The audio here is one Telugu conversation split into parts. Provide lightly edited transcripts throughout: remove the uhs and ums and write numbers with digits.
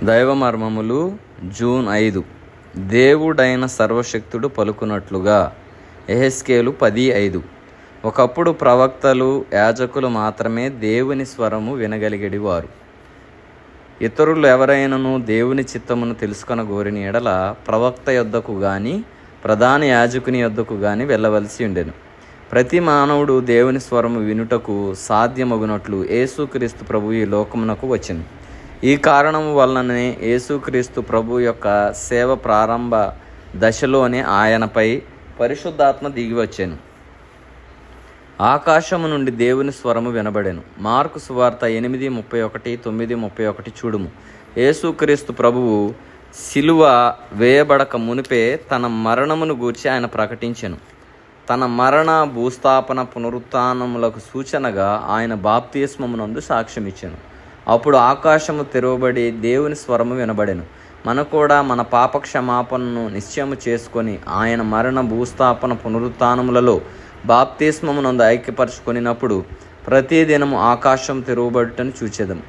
దైవమర్మములు జూన్ 5. దేవుడైన సర్వశక్తుడు పలుకున్నట్లుగా. యెహెజ్కేలు 10:5. ఒకప్పుడు ప్రవక్తలు, యాజకులు మాత్రమే దేవుని స్వరము వినగలిగేవారు. ఇతరులు ఎవరైనను దేవుని చిత్తమును తెలుసుకొనగోరిన ఎడల ప్రవక్త యొద్దకు గాని ప్రధాన యాజకుని యొద్దకు గాని వెళ్ళవలసి ఉండెను. ప్రతి మానవుడు దేవుని స్వరము వినుటకు సాధ్యమగునట్లు యేసుక్రీస్తు ప్రభువు ఈ లోకమునకు వచ్చెను. ఈ కారణము వలననే యేసుక్రీస్తు ప్రభు యొక్క సేవ ప్రారంభ దశలోనే ఆయనపై పరిశుద్ధాత్మ దిగివచ్చెను. ఆకాశము నుండి దేవుని స్వరము వినబడెను. మార్కు సువార్త 8:31, 9:31 చూడుము. యేసుక్రీస్తు ప్రభువు సిలువ వేయబడక మునిపే తన మరణమును గూర్చి ఆయన ప్రకటించెను. తన మరణ, భూస్థాపన, పునరుత్థానములకు సూచనగా ఆయన బాప్తిస్మమునందు సాక్ష్యమిచ్చెను. అప్పుడు ఆకాశము తెరవబడి దేవుని స్వరము వినబడెను. మనకు కూడా మన పాప క్షమాపణను నిశ్చయము చేసుకొని ఆయన మరణ, భూస్థాపన, పునరుత్థానములలో బాప్తిస్మమునందు ఐక్యపరచుకొనినప్పుడు ప్రతిదినము ఆకాశం తెరవబడుటను చూచెదము.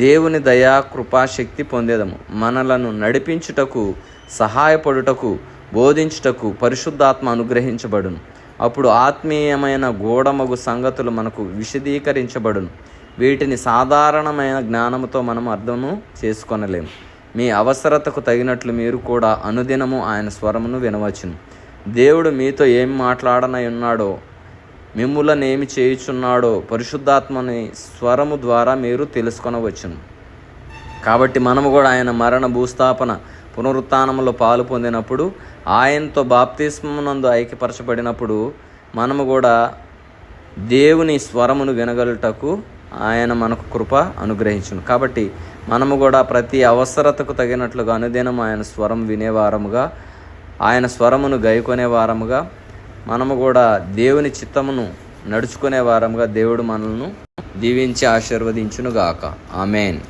దేవుని దయా కృపాశక్తి పొందేదము. మనలను నడిపించుటకు, సహాయపడుటకు, బోధించుటకు పరిశుద్ధాత్మ అనుగ్రహించబడును. అప్పుడు ఆత్మీయమైన గూఢమగు సంగతులు మనకు విశదీకరించబడును. వీటిని సాధారణమైన జ్ఞానముతో మనం అర్థము చేసుకొనలేము. మీ అవసరతకు తగినట్లు మీరు కూడా అనుదినము ఆయన స్వరమును వినవచ్చును. దేవుడు మీతో ఏమి మాట్లాడనై ఉన్నాడో, మిమ్ములనేమి చేయుచున్నాడో పరిశుద్ధాత్మని స్వరము ద్వారా మీరు తెలుసుకొనవచ్చును. కాబట్టి మనము కూడా ఆయన మరణ, భూస్థాపన, పునరుత్థానములో పాలు పొందినప్పుడు, ఆయనతో బాప్తిస్మమునందు ఐక్యపరచబడినప్పుడు మనము కూడా దేవుని స్వరమును వినగలుటకు ఆయన మనకు కృప అనుగ్రహించును. కాబట్టి మనము కూడా ప్రతి అవసరతకు తగినట్లుగా అనుదినం ఆయన స్వరం వినేవారముగా, ఆయన స్వరమును గైకొనే వారముగా, మనము కూడా దేవుని చిత్తమును నడుచుకునే వారముగా దేవుడు మనల్ని దీవించి ఆశీర్వదించునుగాక. ఆమేన్.